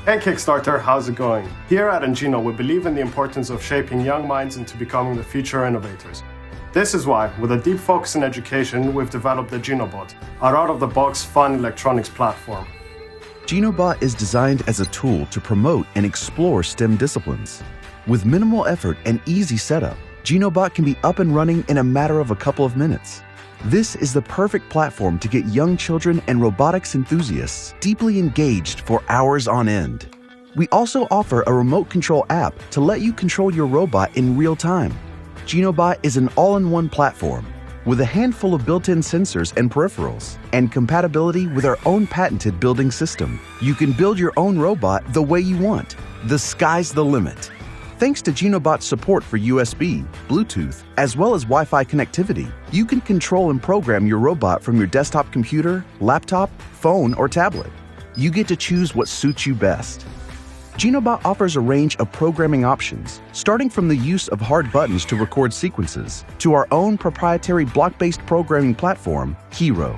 Hey Kickstarter, how's it going? Here at Gino, we believe in the importance of shaping young minds into becoming the future innovators. This is why, with a deep focus in education, we've developed the GinoBot, our out-of-the-box fun electronics platform. GinoBot is designed as a tool to promote and explore STEM disciplines. With minimal effort and easy setup, GinoBot can be up and running in a matter of a couple of minutes. This is the perfect platform to get young children and robotics enthusiasts deeply engaged for hours on end. We also offer a remote control app to let you control your robot in real time. GinoBot is an all-in-one platform with a handful of built-in sensors and peripherals and compatibility with our own patented building system. You can build your own robot the way you want. The sky's the limit. Thanks to GinoBot's support for USB, Bluetooth, as well as Wi-Fi connectivity, you can control and program your robot from your desktop computer, laptop, phone, or tablet. You get to choose what suits you best. GinoBot offers a range of programming options, starting from the use of hard buttons to record sequences, to our own proprietary block-based programming platform, Hero.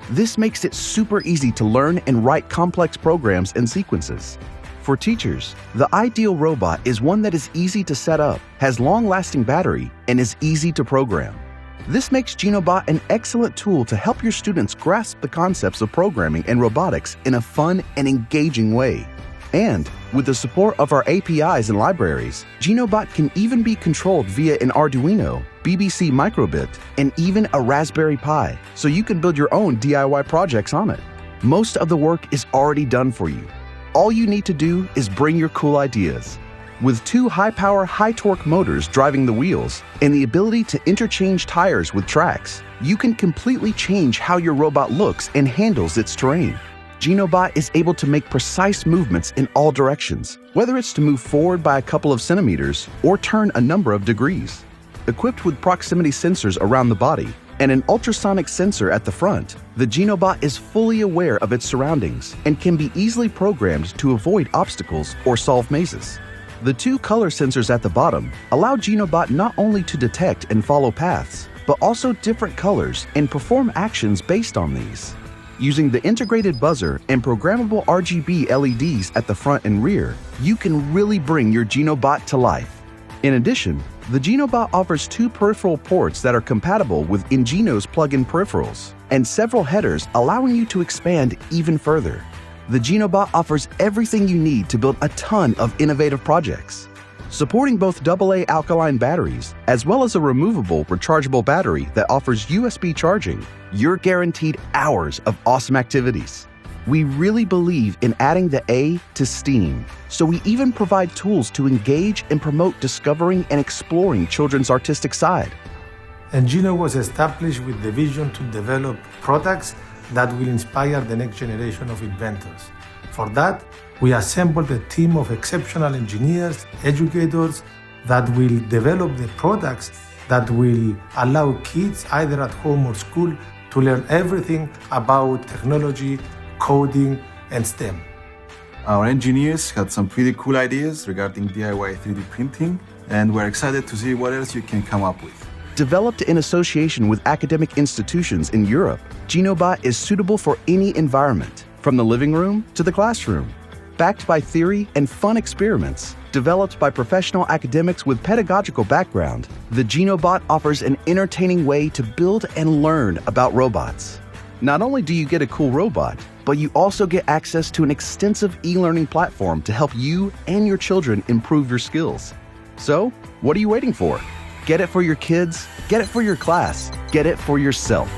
This makes it super easy to learn and write complex programs and sequences. For teachers, the ideal robot is one that is easy to set up, has long-lasting battery, and is easy to program. This makes GinoBot an excellent tool to help your students grasp the concepts of programming and robotics in a fun and engaging way. And with the support of our APIs and libraries, GinoBot can even be controlled via an Arduino, BBC Microbit, and even a Raspberry Pi, so you can build your own DIY projects on it. Most of the work is already done for you. All you need to do is bring your cool ideas. With 2 high-power, high-torque motors driving the wheels and the ability to interchange tires with tracks, you can completely change how your robot looks and handles its terrain. GinoBot is able to make precise movements in all directions, whether it's to move forward by a couple of centimeters or turn a number of degrees. Equipped with proximity sensors around the body and an ultrasonic sensor at the front, the GinoBot is fully aware of its surroundings and can be easily programmed to avoid obstacles or solve mazes. The 2 color sensors at the bottom allow GinoBot not only to detect and follow paths, but also different colors and perform actions based on these. Using the integrated buzzer and programmable RGB LEDs at the front and rear, you can really bring your GinoBot to life. In addition, the GinoBot offers 2 peripheral ports that are compatible with Ingino's plug-in peripherals, and several headers allowing you to expand even further. The GinoBot offers everything you need to build a ton of innovative projects. Supporting both AA alkaline batteries, as well as a removable rechargeable battery that offers USB charging, you're guaranteed hours of awesome activities. We really believe in adding the A to STEAM, so we even provide tools to engage and promote discovering and exploring children's artistic side. Gino was established with the vision to develop products that will inspire the next generation of inventors. For that, we assembled a team of exceptional engineers, educators that will develop the products that will allow kids, either at home or school, to learn everything about technology, coding, and STEM. Our engineers had some pretty cool ideas regarding DIY 3D printing, and we're excited to see what else you can come up with. Developed in association with academic institutions in Europe, GinoBot is suitable for any environment, from the living room to the classroom. Backed by theory and fun experiments, developed by professional academics with pedagogical background, the GinoBot offers an entertaining way to build and learn about robots. Not only do you get a cool robot, but you also get access to an extensive e-learning platform to help you and your children improve your skills. So, what are you waiting for? Get it for your kids, get it for your class, get it for yourself.